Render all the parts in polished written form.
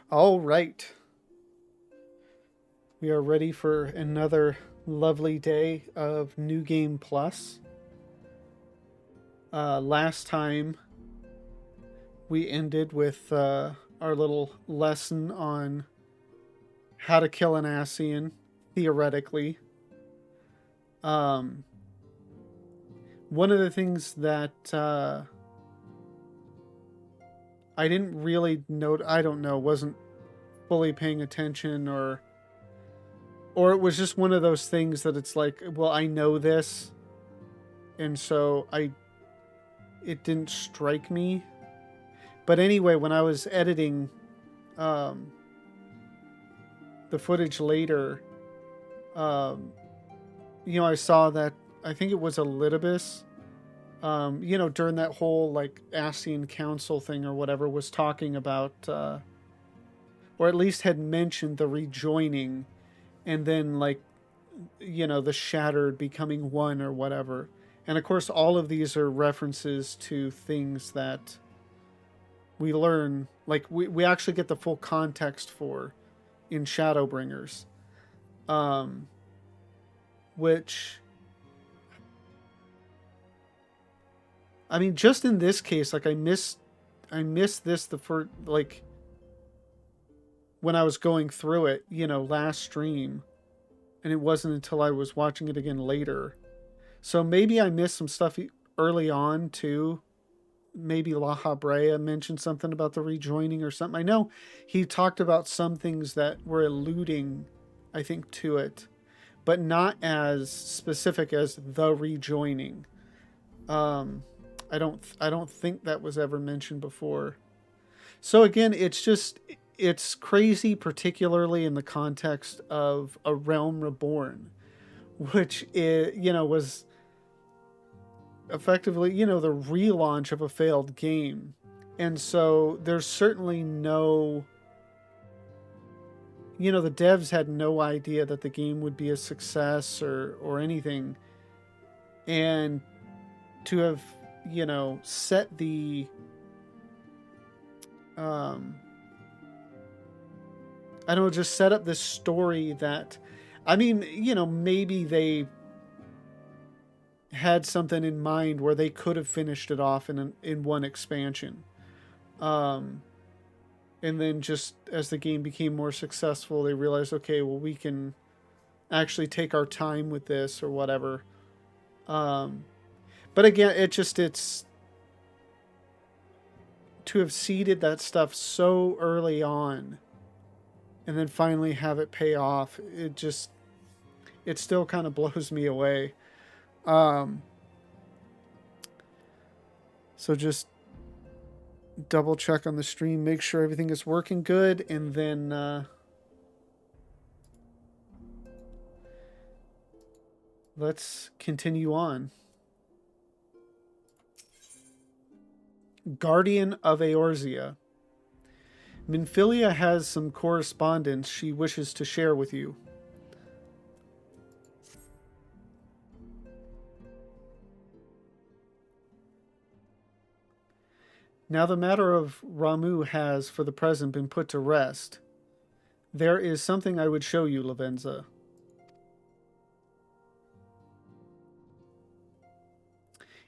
All right. We are ready for another lovely day of New Game Plus. Last time we ended with our little lesson on how to kill an Ascian, theoretically. Um, One of the things that I didn't really note, I don't know, wasn't fully paying attention, or it was just one of those things that it's like, well, I know this, and so it didn't strike me. But anyway, when I was editing um, the footage later, um, I saw that I think it was Elidibus, during that whole like Ascian Council thing or whatever, was talking about, or at least had mentioned the rejoining, and then like, the shattered becoming one or whatever. And of course, all of these are references to things that we learn, like we actually get the full context for in Shadowbringers, um, which, I mean, just in this case, like I missed this the first, like when I was going through it, last stream, and it wasn't until I was watching it again later. So maybe I missed some stuff early on too. Maybe La Habrea mentioned something about the rejoining or something. I know he talked about some things that were alluding, I think, to it, but not as specific as the rejoining. Um, I don't think that was ever mentioned before. So again, it's crazy, particularly in the context of A Realm Reborn, which was effectively, the relaunch of a failed game. And so there's certainly no, the devs had no idea that the game would be a success or anything. And to have, set the, um, I don't know, just set up this story that, I mean, maybe they had something in mind where they could have finished it off in one expansion. Um, and then just as the game became more successful, they realized, okay, well, we can actually take our time with this or whatever. Um, but again, it's to have seeded that stuff so early on and then finally have it pay off. It still kind of blows me away. Um, so just double check on the stream, make sure everything is working good, and then let's continue on. Guardian of Eorzea. Minfilia has some correspondence she wishes to share with you. Now the matter of Ramuh has, for the present, been put to rest. There is something I would show you, Lavenza.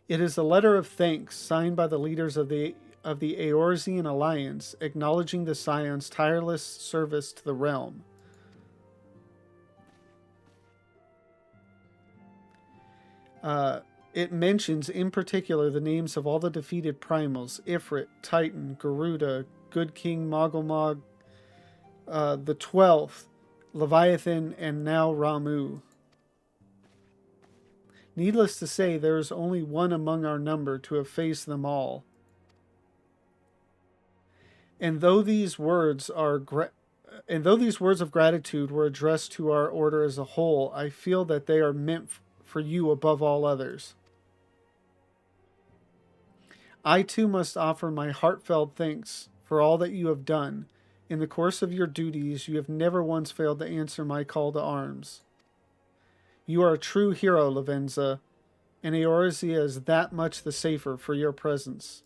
It is a letter of thanks signed by the leaders of the Eorzean Alliance, acknowledging the Scion's tireless service to the realm. It mentions in particular the names of all the defeated primals: Ifrit, Titan, Garuda, Good King Mogulmog, the 12th, Leviathan, and now Ramuh. Needless to say, there is only one among our number to have faced them all. And though these words of gratitude were addressed to our order as a whole, I feel that they are meant for you above all others. I too must offer my heartfelt thanks for all that you have done. In the course of your duties, you have never once failed to answer my call to arms. You are a true hero, Lavenza, and Eorzea is that much the safer for your presence.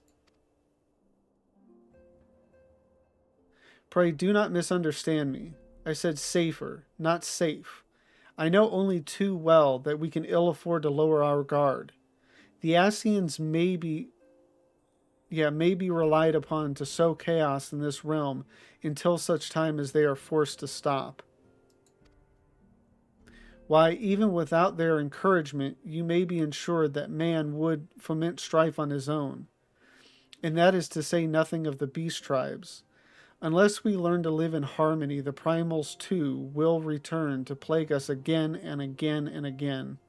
Pray do not misunderstand me. I said safer, not safe. I know only too well that we can ill afford to lower our guard. The Ascians may be relied upon to sow chaos in this realm until such time as they are forced to stop. Why, even without their encouragement, you may be ensured that man would foment strife on his own, and that is to say nothing of the beast tribes. Unless we learn to live in harmony, the primals too will return to plague us again and again and again.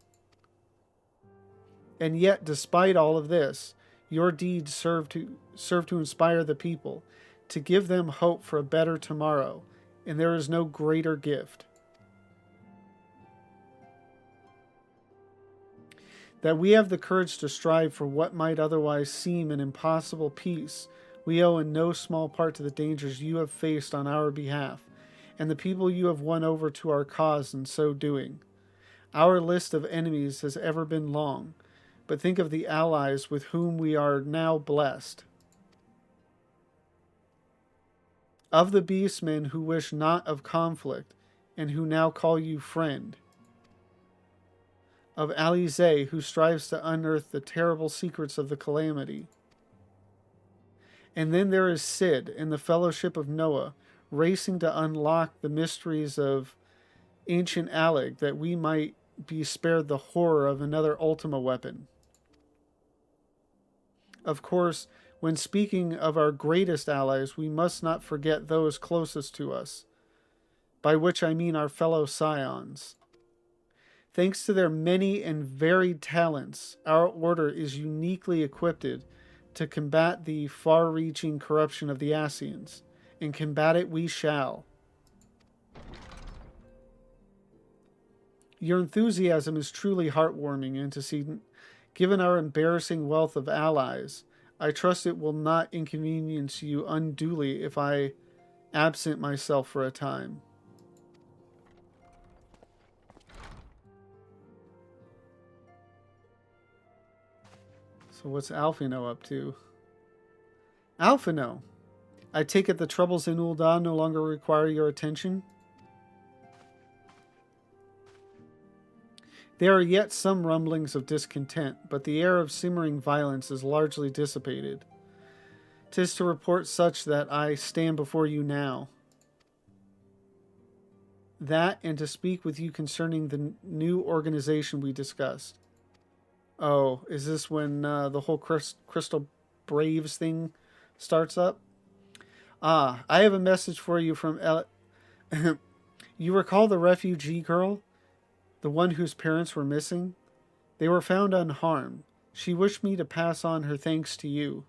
And yet, despite all of this, your deeds serve to inspire the people, to give them hope for a better tomorrow, and there is no greater gift. That we have the courage to strive for what might otherwise seem an impossible peace, we owe in no small part to the dangers you have faced on our behalf, and the people you have won over to our cause in so doing. Our list of enemies has ever been long, but think of the allies with whom we are now blessed. Of the beastmen who wish not of conflict, and who now call you friend. Of Alize, who strives to unearth the terrible secrets of the calamity. And then there is Sid and the Fellowship of Noah, racing to unlock the mysteries of ancient Alig, that we might be spared the horror of another Ultima weapon. Of course, when speaking of our greatest allies, we must not forget those closest to us, by which I mean our fellow scions. Thanks to their many and varied talents, our order is uniquely equipped to combat the far-reaching corruption of the Ascians, and combat it we shall. Your enthusiasm is truly heartwarming, antecedent. Given our embarrassing wealth of allies, I trust it will not inconvenience you unduly if I absent myself for a time. So what's Alphino up to? Alphino, I take it the troubles in Ul'dah no longer require your attention? There are yet some rumblings of discontent, but the air of simmering violence is largely dissipated. 'Tis to report such that I stand before you now. That, and to speak with you concerning the new organization we discussed. Oh, is this when the whole Crystal Braves thing starts up? Ah, I have a message for you from You recall the refugee girl? The one whose parents were missing? They were found unharmed. She wished me to pass on her thanks to you.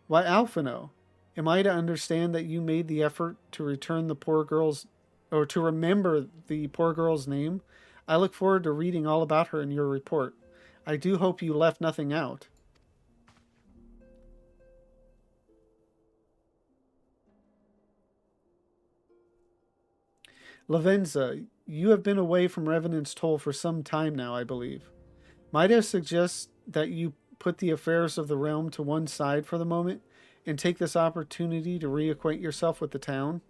Why, Alphino, am I to understand that you made the effort to return the poor girl's, or to remember the poor girl's name? I look forward to reading all about her in your report. I do hope you left nothing out. Lavenza, you have been away from Revenant's Toll for some time now, I believe. Might I suggest that you put the affairs of the realm to one side for the moment and take this opportunity to reacquaint yourself with the town?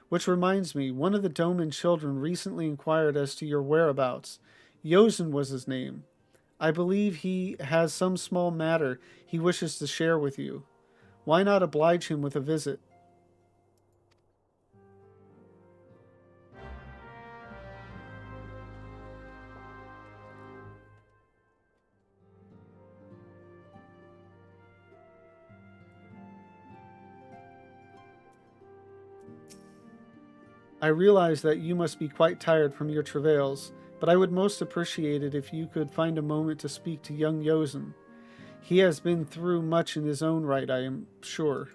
Which reminds me, one of the Doman children recently inquired as to your whereabouts. Yozen was his name. I believe he has some small matter he wishes to share with you. Why not oblige him with a visit? I realize that you must be quite tired from your travails, but I would most appreciate it if you could find a moment to speak to young Yozen. He has been through much in his own right, I am sure.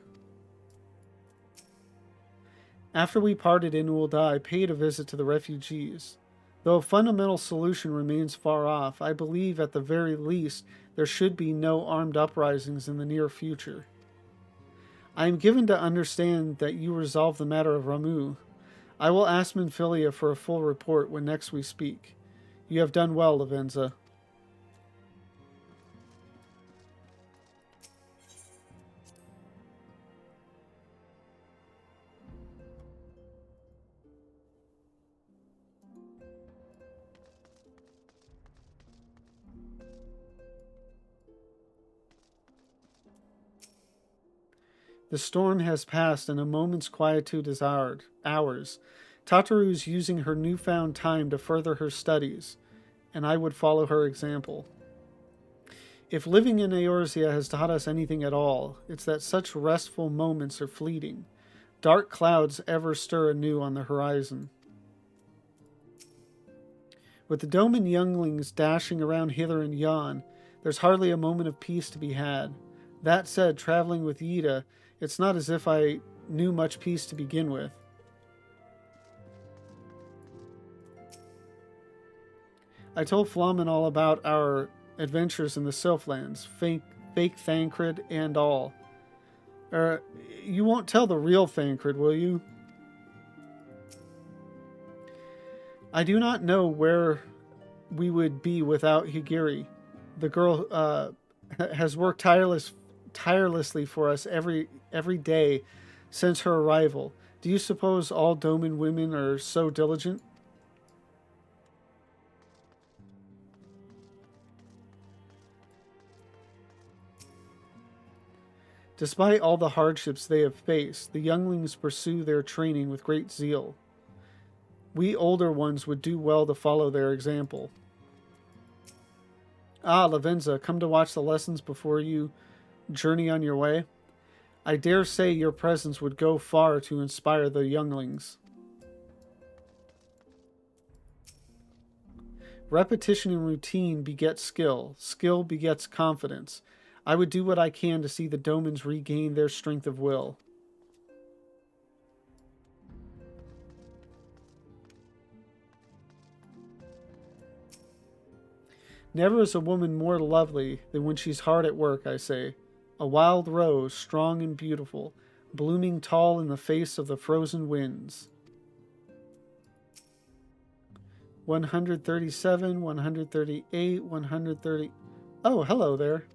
After we parted in Ul'dah, I paid a visit to the refugees. Though a fundamental solution remains far off, I believe at the very least there should be no armed uprisings in the near future. I am given to understand that you resolved the matter of Ramu. I will ask Minfilia for a full report when next we speak. You have done well, Lavenza. The storm has passed, and a moment's quietude is ours. Tataru is using her newfound time to further her studies, and I would follow her example. If living in Eorzea has taught us anything at all, it's that such restful moments are fleeting. Dark clouds ever stir anew on the horizon. With the Doman younglings dashing around hither and yon, there's hardly a moment of peace to be had. That said, traveling with Yida, it's not as if I knew much peace to begin with. I told Flamen all about our adventures in the Sylphlands, fake Thancred and all. You won't tell the real Thancred, will you? I do not know where we would be without Higiri. The girl has worked tirelessly for us every day since her arrival. Do you suppose all Doman women are so diligent? Despite all the hardships they have faced, the younglings pursue their training with great zeal. We older ones would do well to follow their example. Ah, Lavenza, come to watch the lessons before you journey on your way? I dare say your presence would go far to inspire the younglings. Repetition and routine begets skill. Skill begets confidence. I would do what I can to see the Domans regain their strength of will. Never is a woman more lovely than when she's hard at work, I say. A wild rose, strong and beautiful, blooming tall in the face of the frozen winds. 137, 138, 130... Oh, hello there.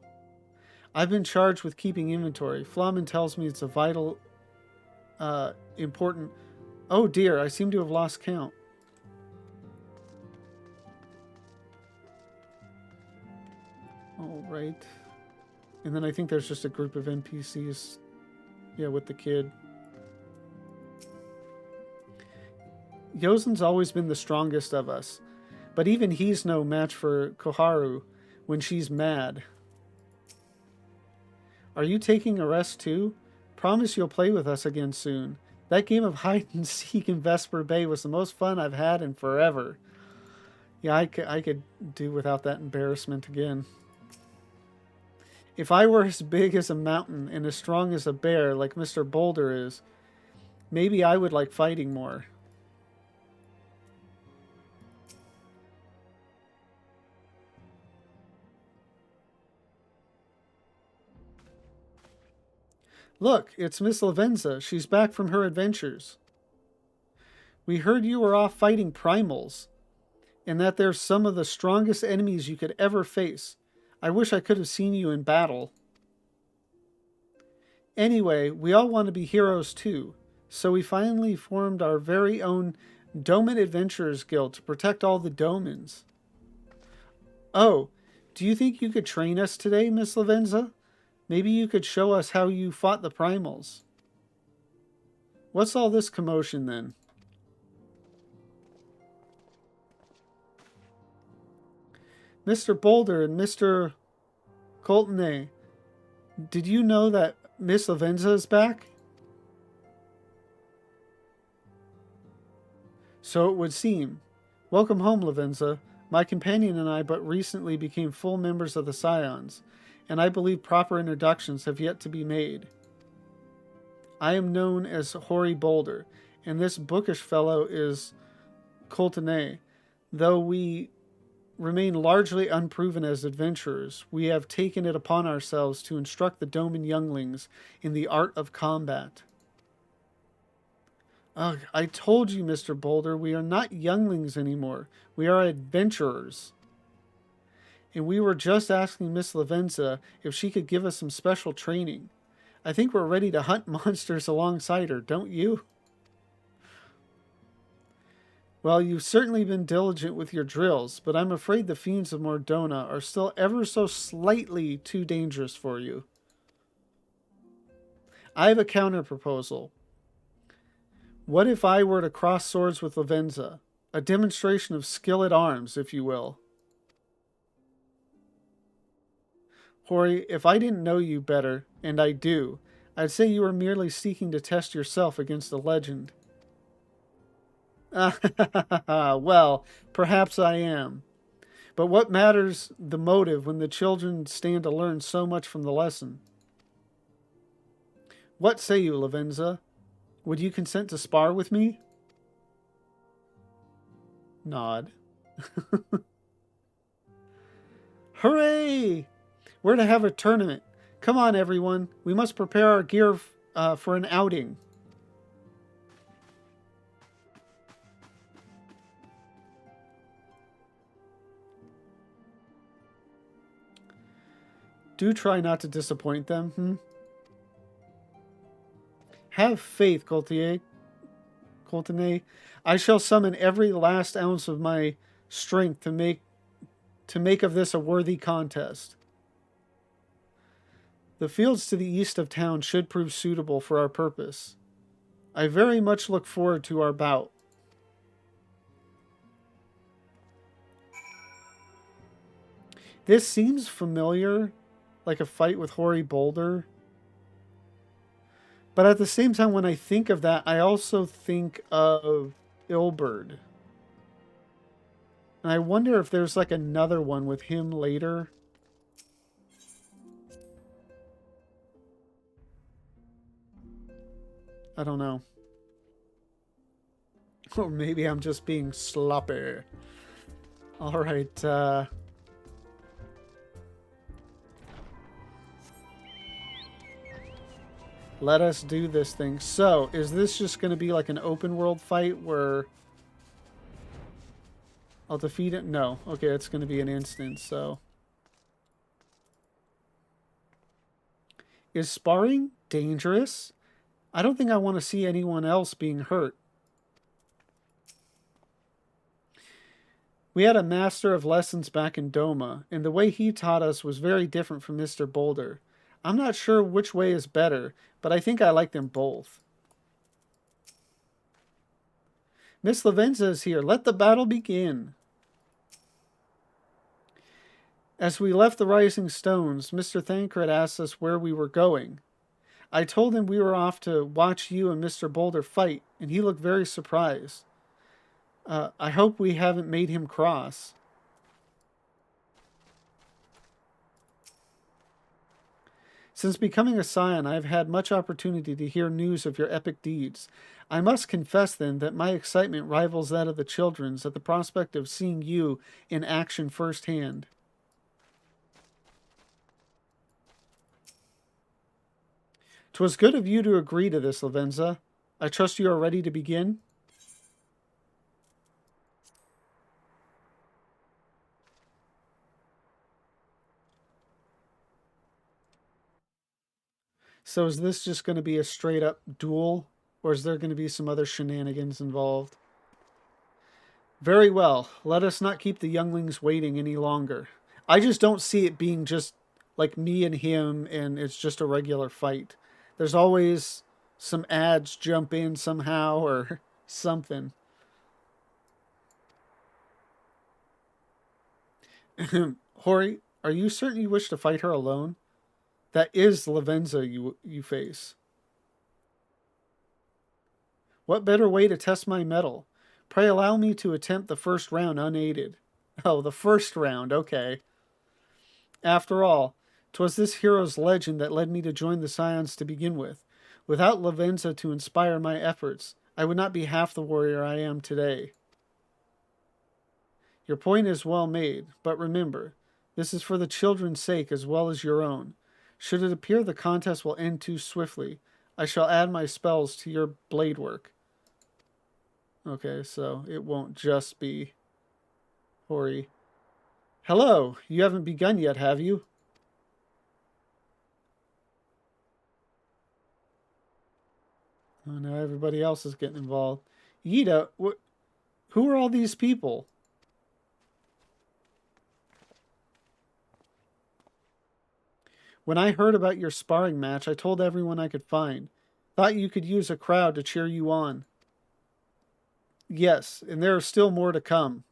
I've been charged with keeping inventory. Flamen tells me it's a vital, important... Oh dear, I seem to have lost count. All right. And then I think there's just a group of NPCs, yeah, with the kid. Yozen's always been the strongest of us, but even he's no match for Koharu when she's mad. Are you taking a rest too? Promise you'll play with us again soon. That game of hide and seek in Vesper Bay was the most fun I've had in forever. Yeah, I could do without that embarrassment again. If I were as big as a mountain and as strong as a bear like Mr. Boulder is, maybe I would like fighting more. Look, it's Miss Lavenza. She's back from her adventures. We heard you were off fighting primals, and that they're some of the strongest enemies you could ever face. I wish I could have seen you in battle. Anyway, we all want to be heroes too, so we finally formed our very own Doman Adventurers Guild to protect all the Domans. Oh, do you think you could train us today, Miss Lavenza? Maybe you could show us how you fought the primals. What's all this commotion then? Mr. Boulder and Mr. Coltonay, did you know that Miss Lavenza is back? So it would seem. Welcome home, Lavenza. My companion and I but recently became full members of the Scions, and I believe proper introductions have yet to be made. I am known as Hoary Boulder, and this bookish fellow is Coltonay. Though we remain largely unproven as adventurers, we have taken it upon ourselves to instruct the Doman younglings in the art of combat. Ugh, I told you, Mr. Boulder, we are not younglings anymore. We are adventurers. And we were just asking Miss Lavenza if she could give us some special training. I think we're ready to hunt monsters alongside her, don't you? Well, you've certainly been diligent with your drills, but I'm afraid the fiends of Mordona are still ever so slightly too dangerous for you. I have a counter proposal. What if I were to cross swords with Lavenza? A demonstration of skill at arms, if you will. Hori, if I didn't know you better, and I do, I'd say you were merely seeking to test yourself against a legend. Well, perhaps I am. But what matters the motive when the children stand to learn so much from the lesson? What say you, Lavenza? Would you consent to spar with me? Nod. Hooray! We're to have a tournament. Come on, everyone. We must prepare our gear for an outing. Do try not to disappoint them, Have faith, Coultier. I shall summon every last ounce of my strength to make of this a worthy contest. The fields to the east of town should prove suitable for our purpose. I very much look forward to our bout. This seems familiar, like a fight with Hoary Boulder. But at the same time, when I think of that, I also think of Ilberd. And I wonder if there's like another one with him later. I don't know. Or maybe I'm just being sloppy. Alright, let us do this thing. So, is this just going to be like an open world fight where I'll defeat it? No. Okay, it's going to be an instance, so. Is sparring dangerous? I don't think I want to see anyone else being hurt. We had a master of lessons back in Doma, and the way he taught us was very different from Mr. Boulder. I'm not sure which way is better, but I think I like them both. Miss Lavenza is here. Let the battle begin. As we left the Rising Stones, Mr. Thancred asked us where we were going. I told him we were off to watch you and Mr. Boulder fight, and he looked very surprised. I hope we haven't made him cross. Since becoming a scion, I have had much opportunity to hear news of your epic deeds. I must confess, then, that my excitement rivals that of the children's at the prospect of seeing you in action firsthand. 'Twas good of you to agree to this, Lavenza. I trust you are ready to begin? So is this just going to be a straight up duel, or is there going to be some other shenanigans involved? Very well. Let us not keep the younglings waiting any longer. I just don't see it being just like me and him and it's just a regular fight. There's always some ads jump in somehow or something. Hori, are you certain you wish to fight her alone? That is Lavenza you face. What better way to test my mettle? Pray allow me to attempt the first round unaided. Oh, the first round, okay. After all, 'twas this hero's legend that led me to join the Scions to begin with. Without Lavenza to inspire my efforts, I would not be half the warrior I am today. Your point is well made, but remember, this is for the children's sake as well as your own. Should it appear the contest will end too swiftly, I shall add my spells to your blade work. Okay, so it won't just be Hori. Hello, you haven't begun yet, have you? Oh, now everybody else is getting involved. Yida, who are all these people? When I heard about your sparring match, I told everyone I could find. Thought you could use a crowd to cheer you on. Yes, and there are still more to come.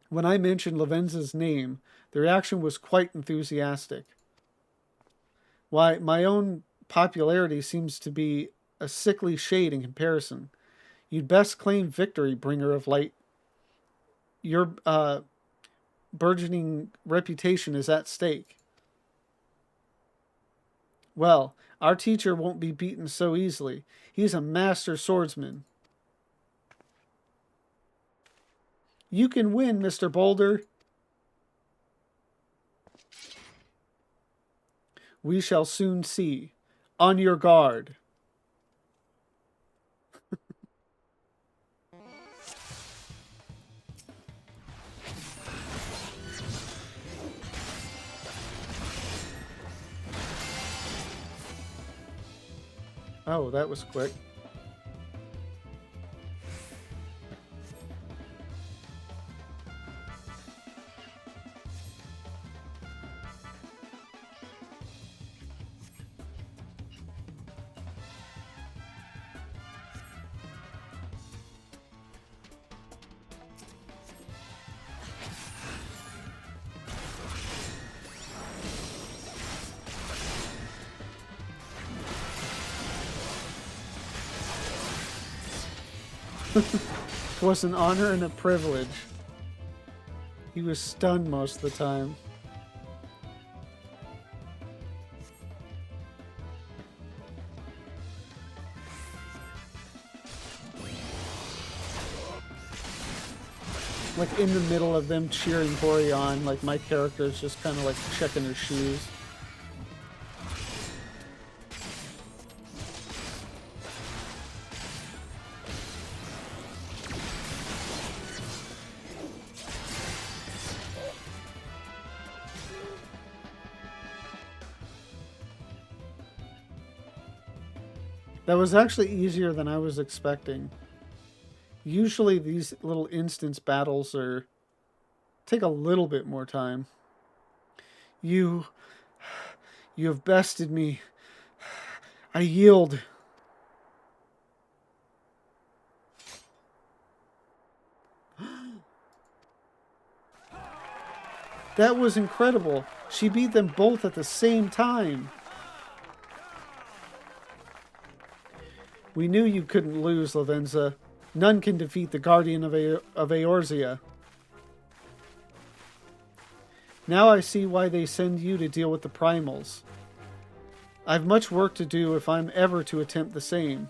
When I mentioned Lavenza's name, the reaction was quite enthusiastic. Why, my own popularity seems to be a sickly shade in comparison. You'd best claim victory, bringer of light. Your burgeoning reputation is at stake. Well, our teacher won't be beaten so easily. He's a master swordsman. You can win, Mr. Boulder. We shall soon see. On your guard. Oh, that was quick. It was an honor and a privilege. He was stunned most of the time. Like in the middle of them cheering Hori on, like my character is just kind of like checking her shoes. That was actually easier than I was expecting. Usually these little instance battles take a little bit more time. You you have bested me. I yield. That was incredible. She beat them both at the same time. We knew you couldn't lose, Lavenza. None can defeat the Guardian of Eorzea. Now I see why they send you to deal with the primals. I've much work to do if I'm ever to attempt the same.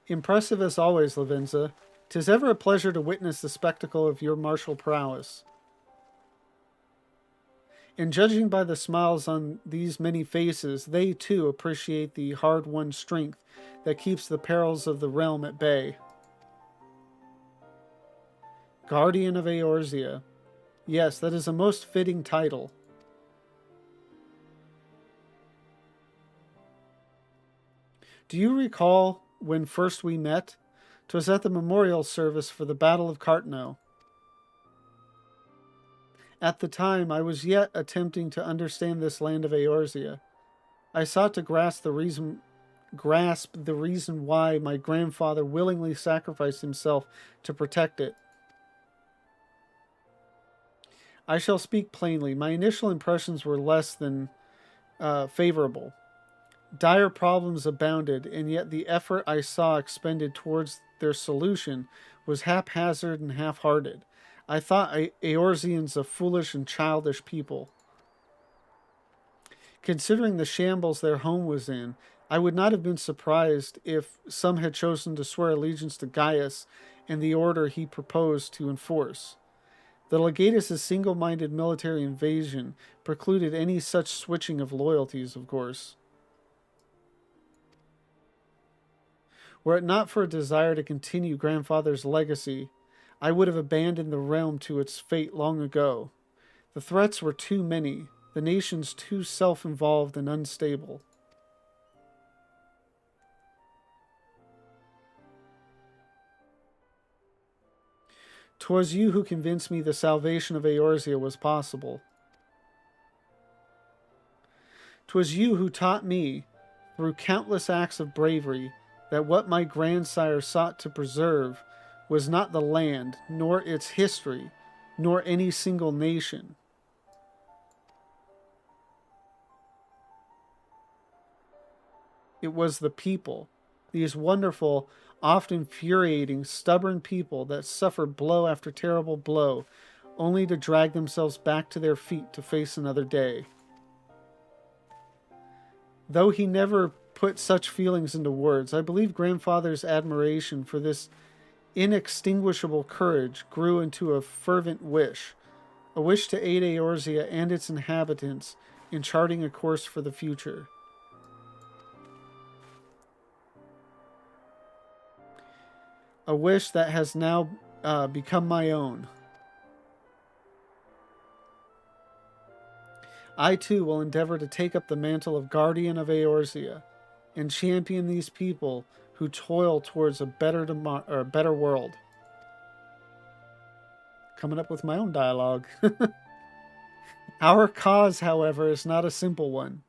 Impressive as always, Lavenza. 'Tis ever a pleasure to witness the spectacle of your martial prowess. And judging by the smiles on these many faces, they too appreciate the hard-won strength that keeps the perils of the realm at bay. Guardian of Eorzea. Yes, that is a most fitting title. Do you recall when first we met? 'Twas at the memorial service for the Battle of Cartno. At the time, I was yet attempting to understand this land of Eorzea. I sought to grasp the reason why my grandfather willingly sacrificed himself to protect it. I shall speak plainly. My initial impressions were less than favorable. Dire problems abounded, and yet the effort I saw expended towards their solution was haphazard and half-hearted. I thought Eorzeans a foolish and childish people. Considering the shambles their home was in, I would not have been surprised if some had chosen to swear allegiance to Gaius and the order he proposed to enforce. The Legatus' single-minded military invasion precluded any such switching of loyalties, of course. Were it not for a desire to continue grandfather's legacy, I would have abandoned the realm to its fate long ago. The threats were too many, the nations too self-involved and unstable. "'Twas you who convinced me the salvation of Eorzea was possible. 'Twas you who taught me, through countless acts of bravery, that what my grandsire sought to preserve was not the land, nor its history, nor any single nation. It was the people, these wonderful, oft infuriating, stubborn people that suffer blow after terrible blow, only to drag themselves back to their feet to face another day." Though he never put such feelings into words, I believe grandfather's admiration for this inextinguishable courage grew into a fervent wish, a wish to aid Eorzea and its inhabitants in charting a course for the future. A wish that has now become my own. I too will endeavor to take up the mantle of guardian of Eorzea and champion these people who toil towards a better world. Coming up with my own dialogue. Our cause, however, is not a simple one.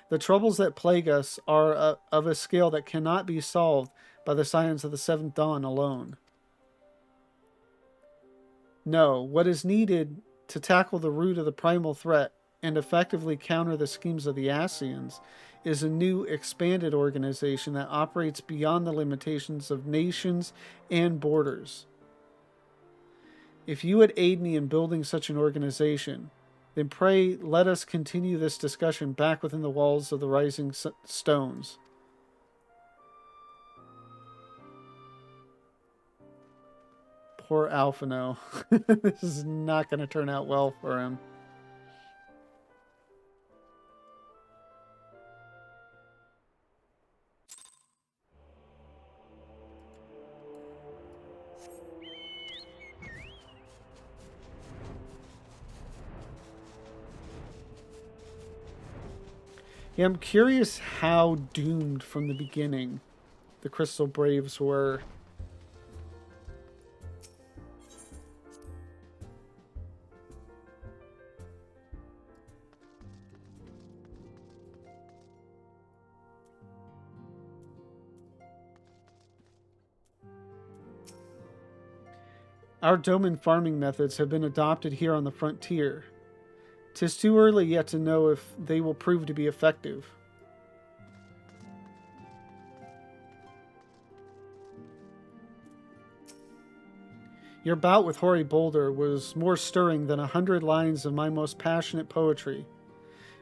The troubles that plague us are of a scale that cannot be solved by the science of the Seventh Dawn alone. No, what is needed to tackle the root of the primal threat and effectively counter the schemes of the Ascians is a new, expanded organization that operates beyond the limitations of nations and borders. If you would aid me in building such an organization, then pray let us continue this discussion back within the walls of the Rising Stones. Poor Alphino. This is not going to turn out well for him. Yeah, I'm curious how doomed from the beginning the Crystal Braves were. Our domain farming methods have been adopted here on the frontier. 'Tis too early yet to know if they will prove to be effective. Your bout with hoary Boulder was more stirring than 100 lines of my most passionate poetry.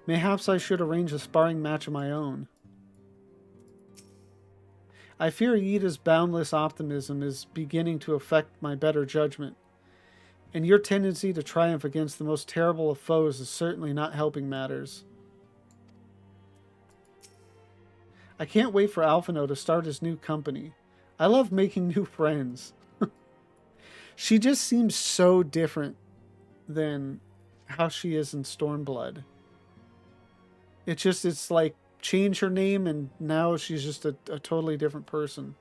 Mayhaps I should arrange a sparring match of my own. I fear Yida's boundless optimism is beginning to affect my better judgment, and your tendency to triumph against the most terrible of foes is certainly not helping matters. I can't wait for Alphino to start his new company. I love making new friends. She just seems so different than how she is in Stormblood. It's like change her name and now she's just a totally different person.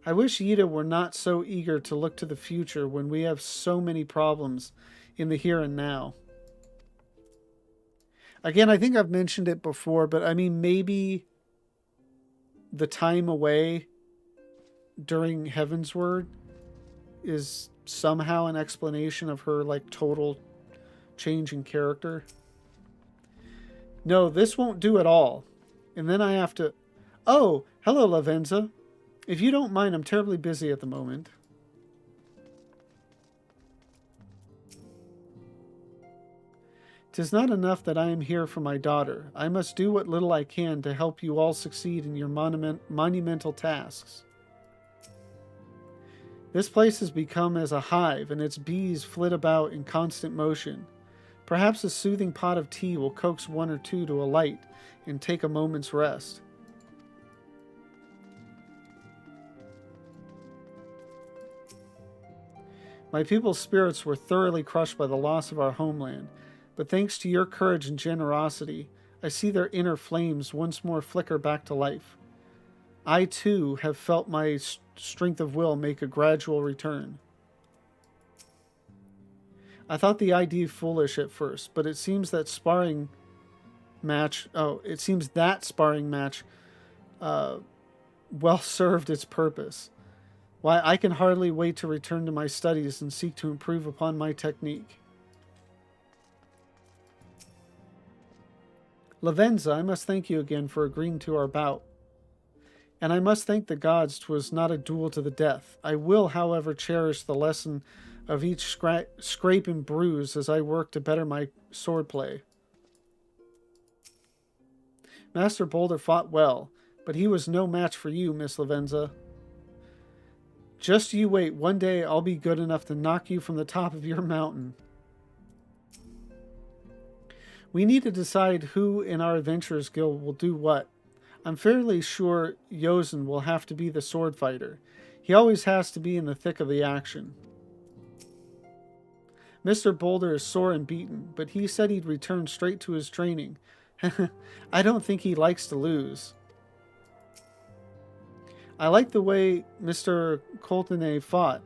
I wish Yida were not so eager to look to the future when we have so many problems in the here and now. Again, I think I've mentioned it before, but I mean, maybe the time away during Heavensward is somehow an explanation of her, like, total change in character. No, this won't do at all. And then I have to... Oh, hello, Lavenza. If you don't mind, I'm terribly busy at the moment. "'Tis not enough that I am here for my daughter. I must do what little I can to help you all succeed in your monumental tasks. This place has become as a hive, and its bees flit about in constant motion. Perhaps a soothing pot of tea will coax one or two to alight and take a moment's rest." My people's spirits were thoroughly crushed by the loss of our homeland, but thanks to your courage and generosity, I see their inner flames once more flicker back to life. I, too, have felt my strength of will make a gradual return. I thought the idea foolish at first, but it seems that sparring match well served its purpose. Why, I can hardly wait to return to my studies and seek to improve upon my technique. Lavenza, I must thank you again for agreeing to our bout. And I must thank the gods 'twas not a duel to the death. I will, however, cherish the lesson of each scrape and bruise as I work to better my swordplay. Master Boulder fought well, but he was no match for you, Miss Lavenza. Just you wait, one day I'll be good enough to knock you from the top of your mountain. We need to decide who in our adventurers guild will do what. I'm fairly sure Yozen will have to be the sword fighter. He always has to be in the thick of the action. Mr. Boulder is sore and beaten, but he said he'd return straight to his training. I don't think he likes to lose. I like the way Mr. Coltonay fought.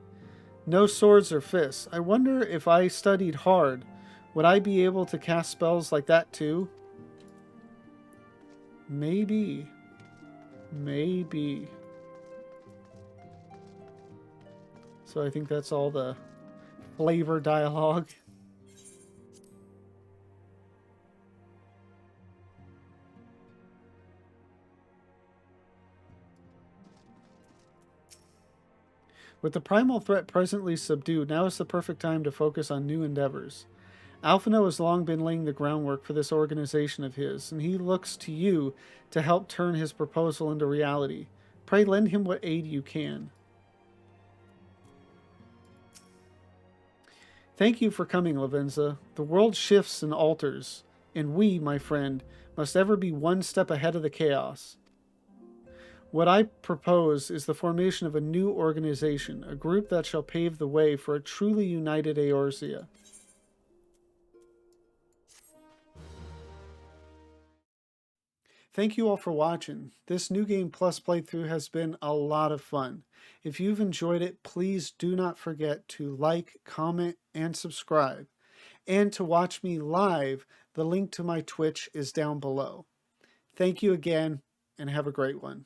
No swords or fists. I wonder if I studied hard, would I be able to cast spells like that too? Maybe. Maybe. So I think that's all the flavor dialogue. With the primal threat presently subdued, now is the perfect time to focus on new endeavors. Alphino has long been laying the groundwork for this organization of his, and he looks to you to help turn his proposal into reality. Pray lend him what aid you can. Thank you for coming, Lavenza. The world shifts and alters, and we, my friend, must ever be one step ahead of the chaos. What I propose is the formation of a new organization, a group that shall pave the way for a truly united Eorzea. Thank you all for watching. This New Game Plus playthrough has been a lot of fun. If you've enjoyed it, please do not forget to like, comment, and subscribe. And to watch me live, the link to my Twitch is down below. Thank you again, and have a great one.